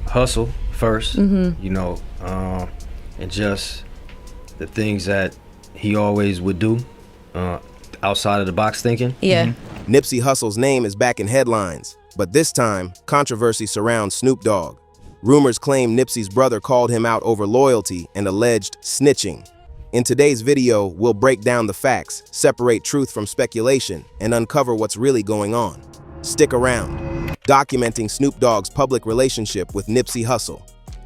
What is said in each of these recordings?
hustle first, and just the things that he always would do outside of the box thinking. Yeah. Nipsey Hussle's name is back in headlines, but this time, controversy surrounds Snoop Dogg. Rumors claim Nipsey's brother called him out over loyalty and alleged snitching. In today's video, we'll break down the facts, separate truth from speculation, and uncover what's really going on. Stick around. Documenting Snoop Dogg's public relationship with Nipsey Hussle.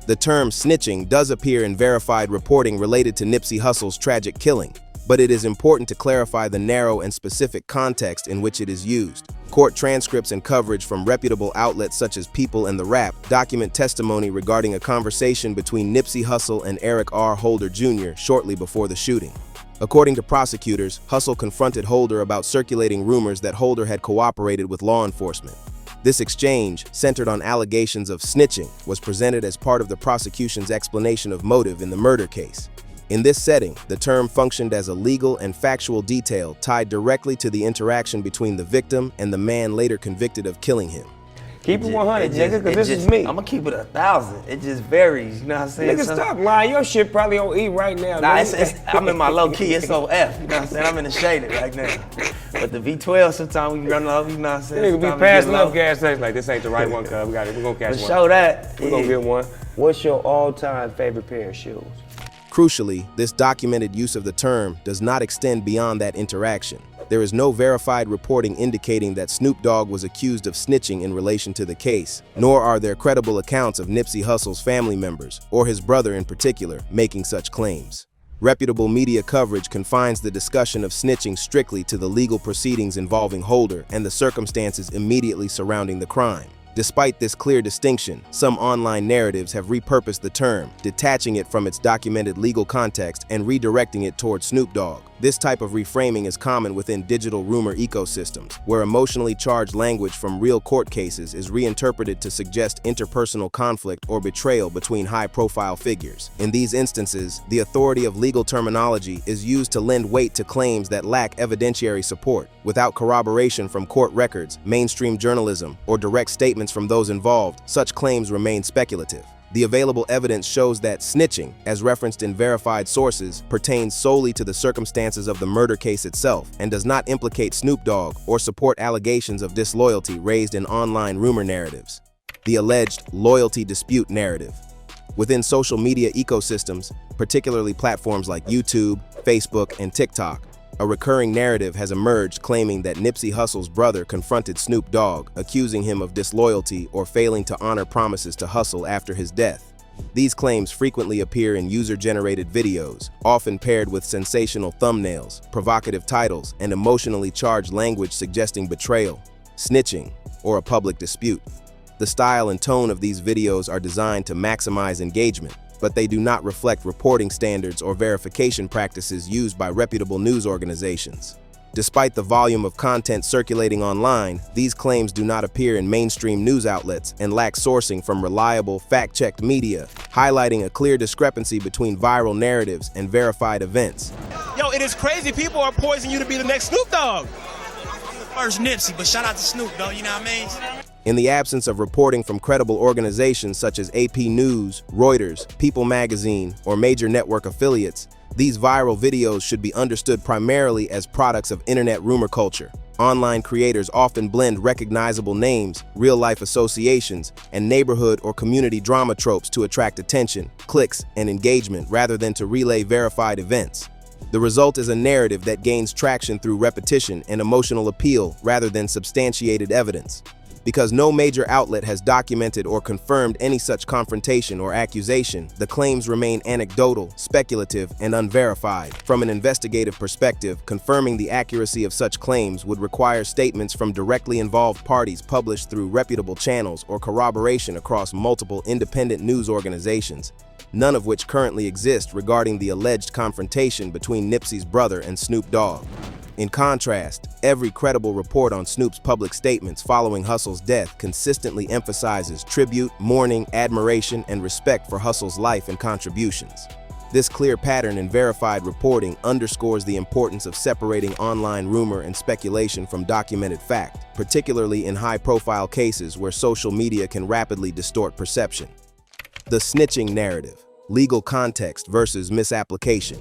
The term snitching does appear in verified reporting related to Nipsey Hussle's tragic killing, but it is important to clarify the narrow and specific context in which it is used. Court transcripts and coverage from reputable outlets such as People and The Rap document testimony regarding a conversation between Nipsey Hussle and Eric R. Holder Jr. shortly before the shooting. According to prosecutors, Hussle confronted Holder about circulating rumors that Holder had cooperated with law enforcement. This exchange, centered on allegations of snitching, was presented as part of the prosecution's explanation of motive in the murder case. In this setting, the term functioned as a legal and factual detail tied directly to the interaction between the victim and the man later convicted of killing him. Keep it 100, nigga, because this is me. I'm gonna keep it 1,000. It just varies, you know what I'm saying? Nigga, stop lying. Your shit probably on E right now. Nah, I'm in my low key, it's on F, you know what I'm saying? I'm in the shaded right now. But the V12, sometimes we run up, you know what I'm saying? Nigga be passing up gas stations like, this ain't the right one, cuz. We're gonna catch one. Show that. We're gonna get one. What's your all-time favorite pair of shoes? Crucially, this documented use of the term does not extend beyond that interaction. There is no verified reporting indicating that Snoop Dogg was accused of snitching in relation to the case, nor are there credible accounts of Nipsey Hussle's family members, or his brother in particular, making such claims. Reputable media coverage confines the discussion of snitching strictly to the legal proceedings involving Holder and the circumstances immediately surrounding the crime. Despite this clear distinction, some online narratives have repurposed the term, detaching it from its documented legal context and redirecting it towards Snoop Dogg. This type of reframing is common within digital rumor ecosystems, where emotionally charged language from real court cases is reinterpreted to suggest interpersonal conflict or betrayal between high-profile figures. In these instances, the authority of legal terminology is used to lend weight to claims that lack evidentiary support. Without corroboration from court records, mainstream journalism, or direct statements from those involved, such claims remain speculative. The available evidence shows that snitching, as referenced in verified sources, pertains solely to the circumstances of the murder case itself and does not implicate Snoop Dogg or support allegations of disloyalty raised in online rumor narratives. The alleged loyalty dispute narrative. Within social media ecosystems, particularly platforms like YouTube, Facebook, and TikTok, a recurring narrative has emerged claiming that Nipsey Hussle's brother confronted Snoop Dogg, accusing him of disloyalty or failing to honor promises to Hussle after his death. These claims frequently appear in user-generated videos, often paired with sensational thumbnails, provocative titles, and emotionally charged language suggesting betrayal, snitching, or a public dispute. The style and tone of these videos are designed to maximize engagement, but they do not reflect reporting standards or verification practices used by reputable news organizations. Despite the volume of content circulating online, these claims do not appear in mainstream news outlets and lack sourcing from reliable, fact-checked media, highlighting a clear discrepancy between viral narratives and verified events. Yo, it is crazy. People are poising you to be the next Snoop Dogg. First Nipsey, but shout out to Snoop, though, you know what I mean? In the absence of reporting from credible organizations such as AP News, Reuters, People Magazine, or major network affiliates, these viral videos should be understood primarily as products of internet rumor culture. Online creators often blend recognizable names, real-life associations, and neighborhood or community drama tropes to attract attention, clicks, and engagement rather than to relay verified events. The result is a narrative that gains traction through repetition and emotional appeal rather than substantiated evidence. Because no major outlet has documented or confirmed any such confrontation or accusation, the claims remain anecdotal, speculative, and unverified. From an investigative perspective, confirming the accuracy of such claims would require statements from directly involved parties published through reputable channels or corroboration across multiple independent news organizations, none of which currently exist regarding the alleged confrontation between Nipsey's brother and Snoop Dogg. In contrast, every credible report on Snoop's public statements following Hussle's death consistently emphasizes tribute, mourning, admiration, and respect for Hussle's life and contributions. This clear pattern in verified reporting underscores the importance of separating online rumor and speculation from documented fact, particularly in high-profile cases where social media can rapidly distort perception. The snitching narrative: legal context versus misapplication.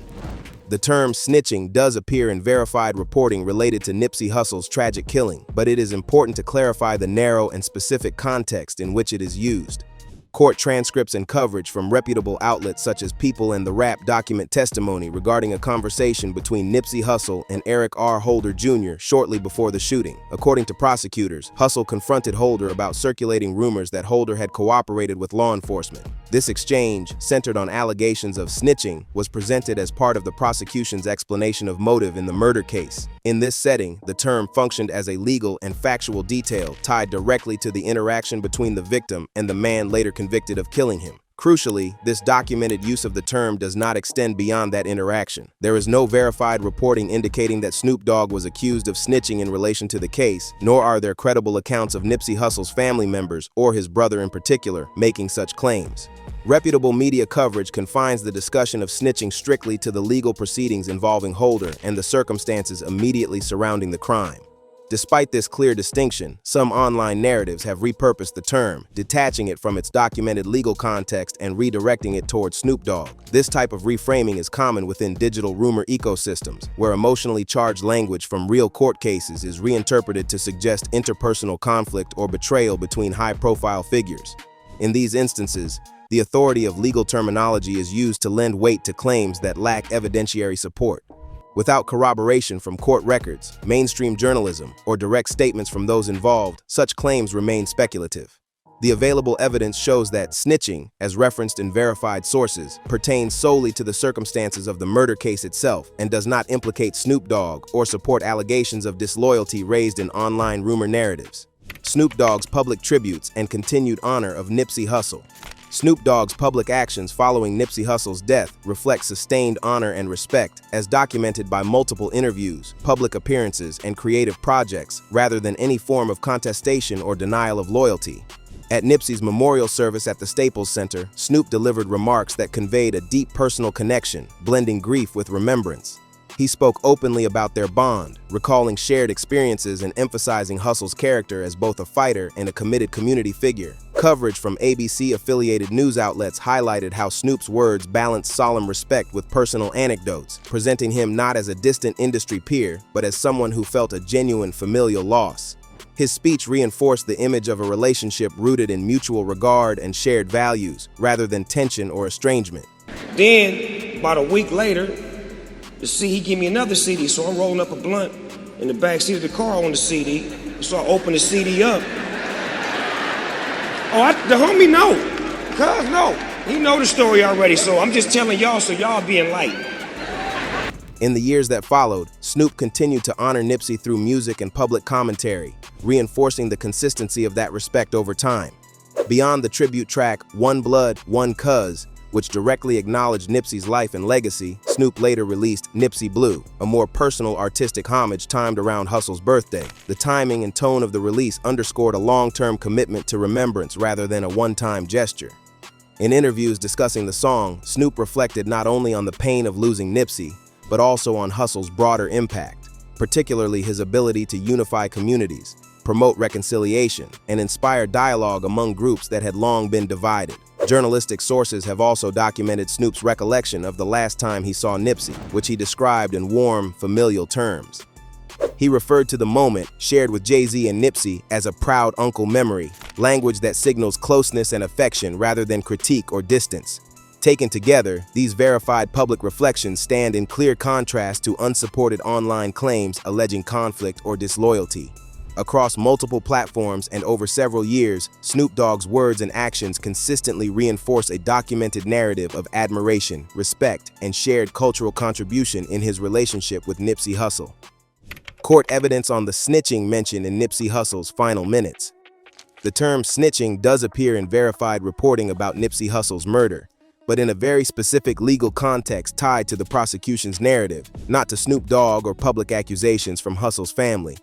The term snitching does appear in verified reporting related to Nipsey Hussle's tragic killing, but it is important to clarify the narrow and specific context in which it is used. Court transcripts and coverage from reputable outlets such as People and the Rap document testimony regarding a conversation between Nipsey Hussle and Eric R. Holder Jr. shortly before the shooting. According to prosecutors, Hussle confronted Holder about circulating rumors that Holder had cooperated with law enforcement. This exchange, centered on allegations of snitching, was presented as part of the prosecution's explanation of motive in the murder case. In this setting, the term functioned as a legal and factual detail tied directly to the interaction between the victim and the man later convicted of killing him. Crucially, this documented use of the term does not extend beyond that interaction. There is no verified reporting indicating that Snoop Dogg was accused of snitching in relation to the case, nor are there credible accounts of Nipsey Hussle's family members, or his brother in particular, making such claims. Reputable media coverage confines the discussion of snitching strictly to the legal proceedings involving Holder and the circumstances immediately surrounding the crime. Despite this clear distinction, some online narratives have repurposed the term, detaching it from its documented legal context and redirecting it towards Snoop Dogg. This type of reframing is common within digital rumor ecosystems, where emotionally charged language from real court cases is reinterpreted to suggest interpersonal conflict or betrayal between high-profile figures. In these instances, the authority of legal terminology is used to lend weight to claims that lack evidentiary support. Without corroboration from court records, mainstream journalism, or direct statements from those involved, such claims remain speculative. The available evidence shows that snitching, as referenced in verified sources, pertains solely to the circumstances of the murder case itself and does not implicate Snoop Dogg or support allegations of disloyalty raised in online rumor narratives. Snoop Dogg's public tributes and continued honor of Nipsey Hussle. Snoop Dogg's public actions following Nipsey Hussle's death reflect sustained honor and respect, as documented by multiple interviews, public appearances, and creative projects, rather than any form of contestation or denial of loyalty. At Nipsey's memorial service at the Staples Center, Snoop delivered remarks that conveyed a deep personal connection, blending grief with remembrance. He spoke openly about their bond, recalling shared experiences and emphasizing Hussle's character as both a fighter and a committed community figure. Coverage from ABC-affiliated news outlets highlighted how Snoop's words balanced solemn respect with personal anecdotes, presenting him not as a distant industry peer, but as someone who felt a genuine familial loss. His speech reinforced the image of a relationship rooted in mutual regard and shared values, rather than tension or estrangement. Then, about a week later, he gave me another CD, so I'm rolling up a blunt in the back seat of the car on the CD. So I open the CD up. The homie know. Cuz know. He know the story already, so I'm just telling y'all so y'all be enlightened. In the years that followed, Snoop continued to honor Nipsey through music and public commentary, reinforcing the consistency of that respect over time. Beyond the tribute track One Blood, One Cuz, which directly acknowledged Nipsey's life and legacy, Snoop later released Nipsey Blue, a more personal artistic homage timed around Hussle's birthday. The timing and tone of the release underscored a long-term commitment to remembrance rather than a one-time gesture. In interviews discussing the song, Snoop reflected not only on the pain of losing Nipsey, but also on Hussle's broader impact, particularly his ability to unify communities, promote reconciliation, and inspire dialogue among groups that had long been divided. Journalistic sources have also documented Snoop's recollection of the last time he saw Nipsey, which he described in warm, familial terms. He referred to the moment, shared with Jay-Z and Nipsey, as a proud uncle memory, language that signals closeness and affection rather than critique or distance. Taken together, these verified public reflections stand in clear contrast to unsupported online claims alleging conflict or disloyalty. Across multiple platforms and over several years, Snoop Dogg's words and actions consistently reinforce a documented narrative of admiration, respect, and shared cultural contribution in his relationship with Nipsey Hussle. Court evidence on the snitching mentioned in Nipsey Hussle's final minutes. The term snitching does appear in verified reporting about Nipsey Hussle's murder, but in a very specific legal context tied to the prosecution's narrative, not to Snoop Dogg or public accusations from Hussle's family.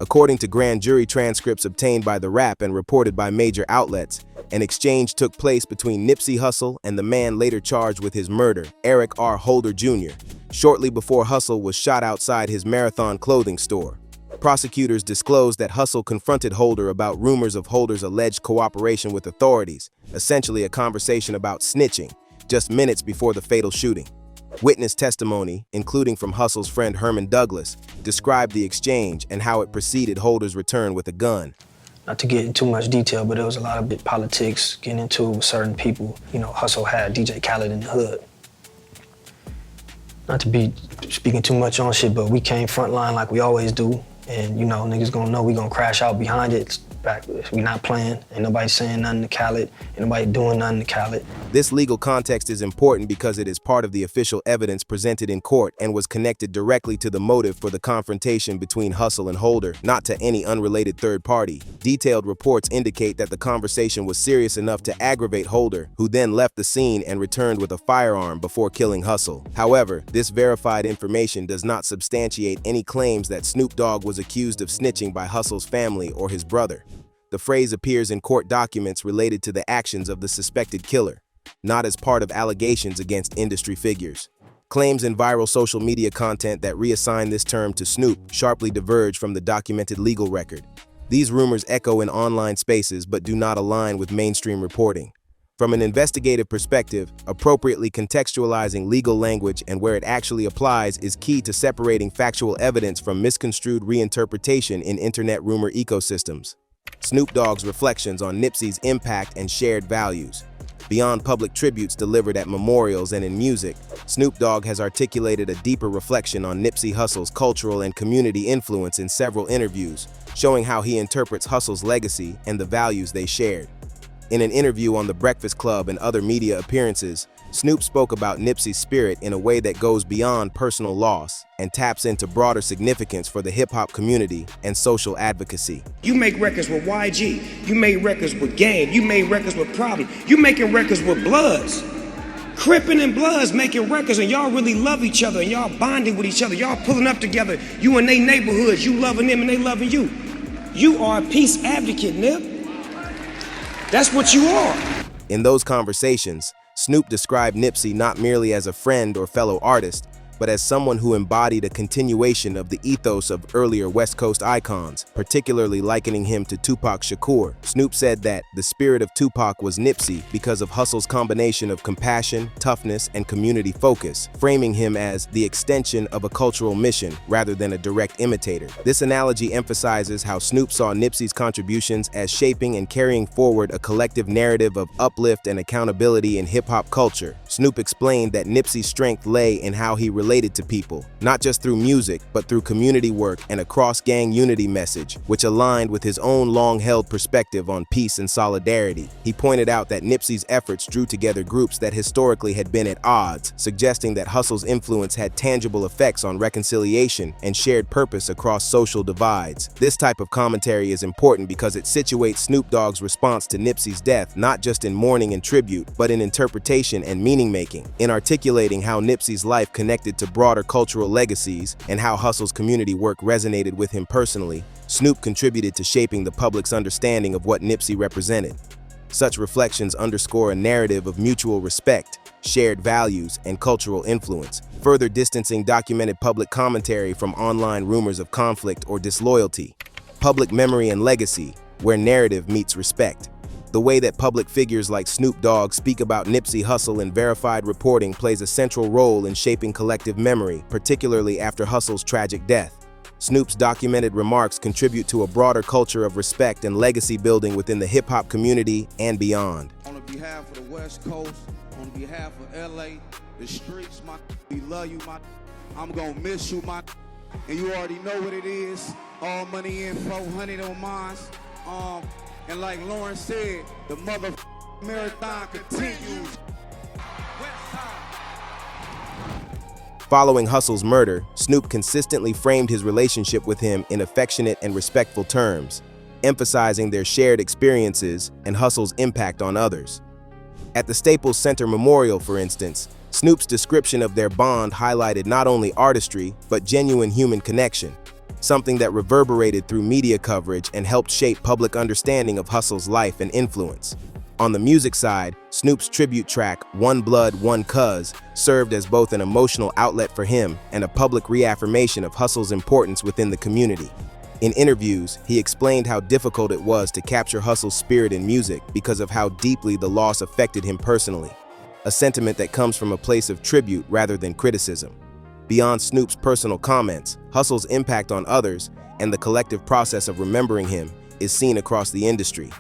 According to grand jury transcripts obtained by the Rap and reported by major outlets, an exchange took place between Nipsey Hussle and the man later charged with his murder, Eric R. Holder Jr., shortly before Hussle was shot outside his Marathon clothing store. Prosecutors disclosed that Hussle confronted Holder about rumors of Holder's alleged cooperation with authorities, essentially a conversation about snitching, just minutes before the fatal shooting. Witness testimony, including from Hussle's friend Herman Douglas, described the exchange and how it preceded Holder's return with a gun. Not to get into much detail, but there was a lot of big politics getting into with certain people. You know, Hussle had DJ Khaled in the hood. Not to be speaking too much on shit, but we came frontline like we always do. And, you know, niggas gonna know we gonna crash out behind it. We not playing. Ain't nobody saying nothing to Khaled. Ain't nobody doing nothing to Khaled. This legal context is important because it is part of the official evidence presented in court and was connected directly to the motive for the confrontation between Hussle and Holder, not to any unrelated third party. Detailed reports indicate that the conversation was serious enough to aggravate Holder, who then left the scene and returned with a firearm before killing Hussle. However, this verified information does not substantiate any claims that Snoop Dogg was accused of snitching by Hussle's family or his brother. The phrase appears in court documents related to the actions of the suspected killer, not as part of allegations against industry figures. Claims in viral social media content that reassign this term to Snoop sharply diverge from the documented legal record. These rumors echo in online spaces but do not align with mainstream reporting. From an investigative perspective, appropriately contextualizing legal language and where it actually applies is key to separating factual evidence from misconstrued reinterpretation in internet rumor ecosystems. Snoop Dogg's reflections on Nipsey's impact and shared values. Beyond public tributes delivered at memorials and in music, Snoop Dogg has articulated a deeper reflection on Nipsey Hussle's cultural and community influence in several interviews, showing how he interprets Hussle's legacy and the values they shared. In an interview on The Breakfast Club and other media appearances, Snoop spoke about Nipsey's spirit in a way that goes beyond personal loss and taps into broader significance for the hip-hop community and social advocacy. You make records with YG, you made records with Game, you made records with Problem, you making records with Bloods. Crippin' and Bloods making records, and y'all really love each other and y'all bonding with each other, y'all pulling up together, you in they neighborhoods, you loving them and they loving you. You are a peace advocate, Nip. That's what you are. In those conversations, Snoop described Nipsey not merely as a friend or fellow artist, but as someone who embodied a continuation of the ethos of earlier West Coast icons, particularly likening him to Tupac Shakur. Snoop said that the spirit of Tupac was Nipsey because of Hussle's combination of compassion, toughness, and community focus, framing him as the extension of a cultural mission rather than a direct imitator. This analogy emphasizes how Snoop saw Nipsey's contributions as shaping and carrying forward a collective narrative of uplift and accountability in hip-hop culture. Snoop explained that Nipsey's strength lay in how he related to people, not just through music, but through community work and a cross-gang unity message, which aligned with his own long-held perspective on peace and solidarity. He pointed out that Nipsey's efforts drew together groups that historically had been at odds, suggesting that Hussle's influence had tangible effects on reconciliation and shared purpose across social divides. This type of commentary is important because it situates Snoop Dogg's response to Nipsey's death not just in mourning and tribute, but in interpretation and meaning-making, in articulating how Nipsey's life connected to broader cultural legacies and how Hussle's community work resonated with him personally. Snoop contributed to shaping the public's understanding of what Nipsey represented. Such reflections underscore a narrative of mutual respect, shared values, and cultural influence, further distancing documented public commentary from online rumors of conflict or disloyalty. Public memory and legacy, where narrative meets respect. The way that public figures like Snoop Dogg speak about Nipsey Hussle in verified reporting plays a central role in shaping collective memory, particularly after Hussle's tragic death. Snoop's documented remarks contribute to a broader culture of respect and legacy building within the hip-hop community and beyond. On behalf of the West Coast, on behalf of LA, the streets, we love you, I'm gonna miss you, and you already know what it is. All money in, 400 on mine. And like Lauren said, the marathon continues. Following Hussle's murder, Snoop consistently framed his relationship with him in affectionate and respectful terms, emphasizing their shared experiences and Hussle's impact on others. At the Staples Center Memorial, for instance, Snoop's description of their bond highlighted not only artistry, but genuine human connection. something that reverberated through media coverage and helped shape public understanding of Hustle's life and influence. On the music side, Snoop's tribute track, One Blood, One Cuz, served as both an emotional outlet for him and a public reaffirmation of Hustle's importance within the community. In interviews, he explained how difficult it was to capture Hustle's spirit in music because of how deeply the loss affected him personally, a sentiment that comes from a place of tribute rather than criticism. Beyond Snoop's personal comments, Hustle's impact on others and the collective process of remembering him is seen across the industry.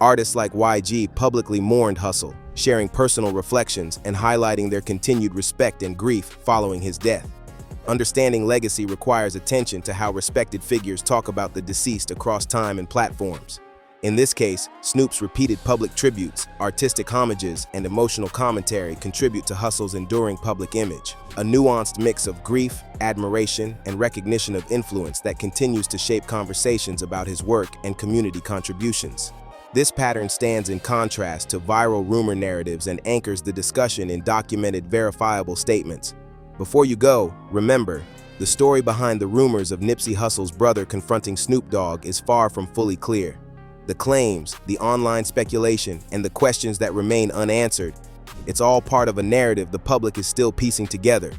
Artists like YG publicly mourned Hustle, sharing personal reflections and highlighting their continued respect and grief following his death. Understanding legacy requires attention to how respected figures talk about the deceased across time and platforms. In this case, Snoop's repeated public tributes, artistic homages, and emotional commentary contribute to Hustle's enduring public image, a nuanced mix of grief, admiration, and recognition of influence that continues to shape conversations about his work and community contributions. This pattern stands in contrast to viral rumor narratives and anchors the discussion in documented, verifiable statements. Before you go, remember, the story behind the rumors of Nipsey Hussle's brother confronting Snoop Dogg is far from fully clear. The claims, the online speculation, and the questions that remain unanswered, it's all part of a narrative the public is still piecing together.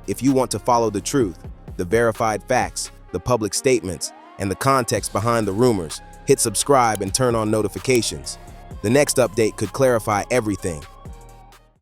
If you want to follow the truth, the verified facts, the public statements, and the context behind the rumors, hit subscribe and turn on notifications. The next update could clarify everything.